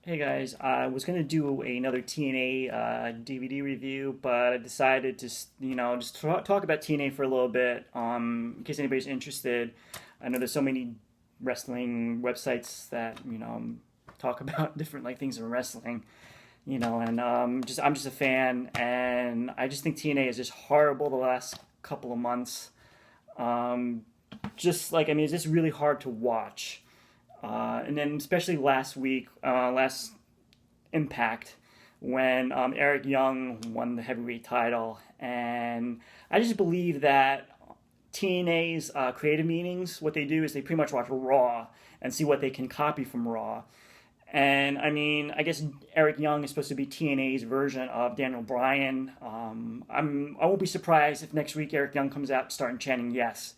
Hey guys, I was gonna do another TNA DVD review, but I decided to, just talk about TNA for a little bit, in case anybody's interested. I know there's so many wrestling websites that talk about different like things in wrestling, and just I'm just a fan, and I just think TNA is just horrible the last couple of months. Um, it's just really hard to watch. And then especially last week, last Impact, when Eric Young won the heavyweight title, and I just believe that TNA's creative meetings, what they do is they pretty much watch Raw and see what they can copy from Raw. And I mean, I guess Eric Young is supposed to be TNA's version of Daniel Bryan. I won't be surprised if next week Eric Young comes out starting chanting yes.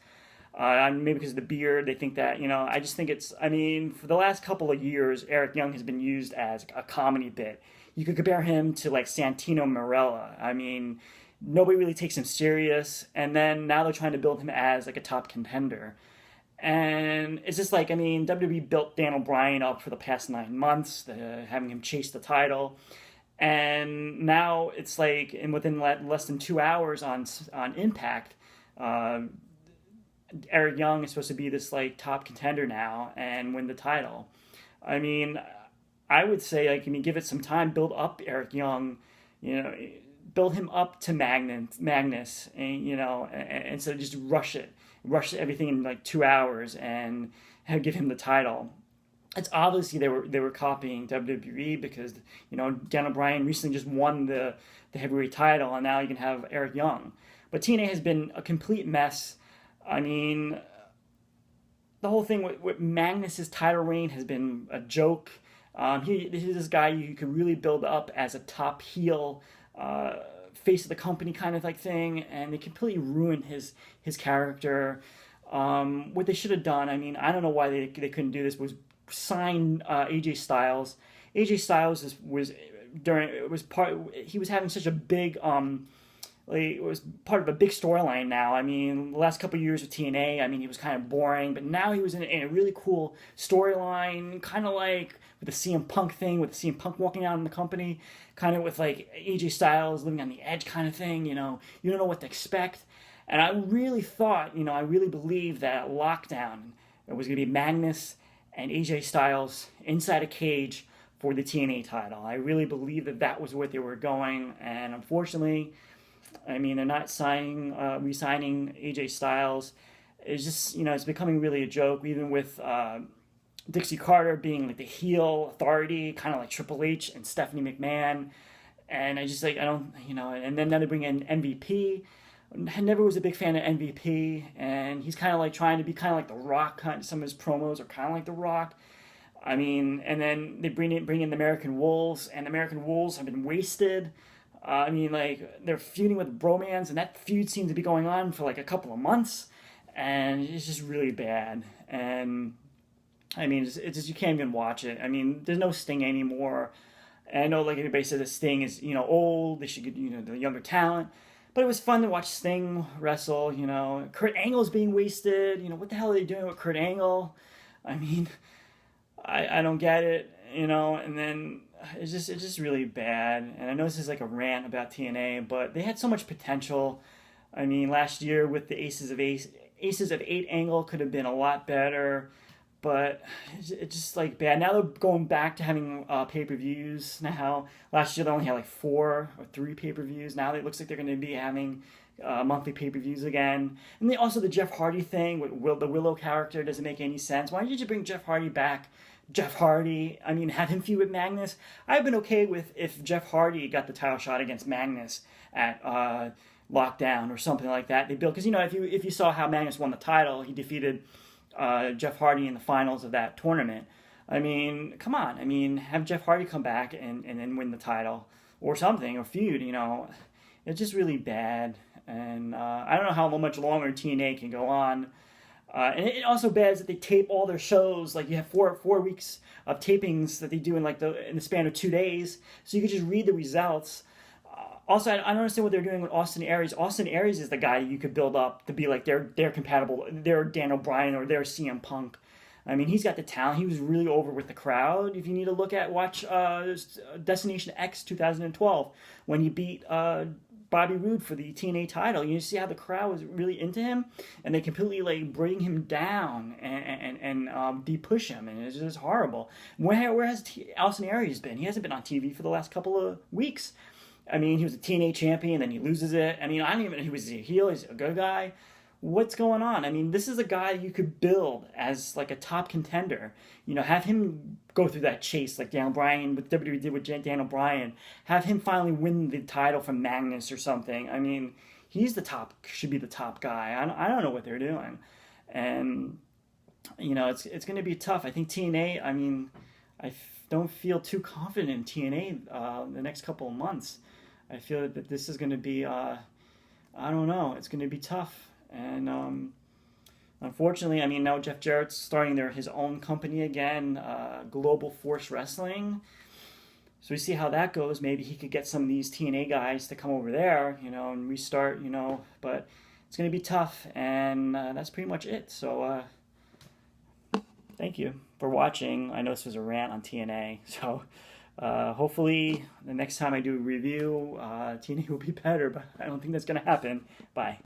Maybe because of the beard, they think that, I just think I mean, for the last couple of years, Eric Young has been used as a comedy bit. You could compare him to like Santino Marella. I mean, nobody really takes him serious, and then now they're trying to build him as like a top contender. And it's just like, I mean, WWE built Daniel Bryan up for the past 9 months, having him chase the title. And now it's like, and within less than 2 hours on Impact, uh, Eric Young is supposed to be this like top contender now and win the title. I mean, I would say like, I mean, give it some time, build up Eric Young, you know, build him up to Magnus, and instead of just rush everything in like 2 hours and give him the title. It's obviously they were copying WWE because Daniel Bryan recently just won the heavyweight title, and now you can have Eric Young. But TNA has been a complete mess. I mean, the whole thing with Magnus's title reign has been a joke. He's this guy you could really build up as a top heel, face of the company kind of like thing, and they completely ruined his character. What they should have done, I mean, I don't know why they couldn't do this, was sign AJ Styles. AJ Styles he was having such a big like, it was part of a big storyline now. I mean, the last couple of years with TNA, I mean, he was kind of boring, but now he was in a really cool storyline, kind of like with the CM Punk thing, with CM Punk walking out in the company, kind of with like AJ Styles living on the edge kind of thing, you don't know what to expect. And I really thought, I really believed that Lockdown, it was going to be Magnus and AJ Styles inside a cage for the TNA title. I really believed that that was where they were going, and unfortunately, I mean, they're not re-signing AJ Styles. It's just, it's becoming really a joke, even with Dixie Carter being like the heel authority, kind of like Triple H and Stephanie McMahon. And I just like, I don't, and then now they bring in MVP. I never was a big fan of MVP, and he's kind of like trying to be kind of like The Rock. Some of his promos are kind of like The Rock. I mean, and then they bring in the American Wolves, and the American Wolves have been wasted. I mean, like, they're feuding with Bromans, and that feud seems to be going on for like a couple of months, and it's just really bad. And I mean, it's just you can't even watch it. I mean, there's no Sting anymore. And I know, like, everybody says that Sting is old. They should get the younger talent. But it was fun to watch Sting wrestle. Kurt Angle's being wasted. What the hell are they doing with Kurt Angle? I mean, I don't get it. And then it's just really bad. And I know this is like a rant about TNA, but they had so much potential. I mean, last year with the Aces of Eight angle could have been a lot better, but it's just like bad. Now they're going back to having pay-per-views. Now last year they only had like 4 or 3 pay-per-views. Now it looks like they're going to be having monthly pay-per-views again. And then also the Jeff Hardy thing with the Willow character doesn't make any sense. Why did you bring Jeff Hardy back? Jeff Hardy, I mean, have him feud with Magnus. I've been okay with if Jeff Hardy got the title shot against Magnus at Lockdown or something like that. They built, because if you saw how Magnus won the title, he defeated Jeff Hardy in the finals of that tournament. I mean, come on. I mean, have Jeff Hardy come back and then win the title or something, or feud. It's just really bad, and I don't know how much longer TNA can go on. And it also bad is that they tape all their shows. Like, you have four weeks of tapings that they do in the span of 2 days, so you can just read the results. Also, I don't understand what they're doing with Austin Aries. Austin Aries is the guy you could build up to be like they're compatible. They're Daniel Bryan or they're CM Punk. I mean, he's got the talent. He was really over with the crowd. If you need to watch Destination X 2012 when he beat Bobby Roode for the TNA title. You see how the crowd was really into him, and they completely like bring him down and de-push him, and it's just horrible. Where has Austin Aries been? He hasn't been on TV for the last couple of weeks. I mean, he was a TNA champion, then he loses it. I mean, I don't even know he was a heel. He's a good guy. What's going on? I mean, this is a guy you could build as like a top contender. You know, have him go through that chase like Daniel Bryan, what WWE did with Daniel Bryan. Have him finally win the title from Magnus or something. I mean, he's the top, should be the top guy. I don't know what they're doing. And, you know, it's going to be tough. I think TNA, I mean, don't feel too confident in TNA the next couple of months. I feel that this is going to be, I don't know, it's going to be tough. And unfortunately, I mean, now Jeff Jarrett's starting his own company again, Global Force Wrestling. So we see how that goes. Maybe he could get some of these TNA guys to come over there, you know, and restart, you know. But it's going to be tough, and that's pretty much it. So thank you for watching. I know this was a rant on TNA, so hopefully the next time I do a review, TNA will be better, but I don't think that's going to happen. Bye.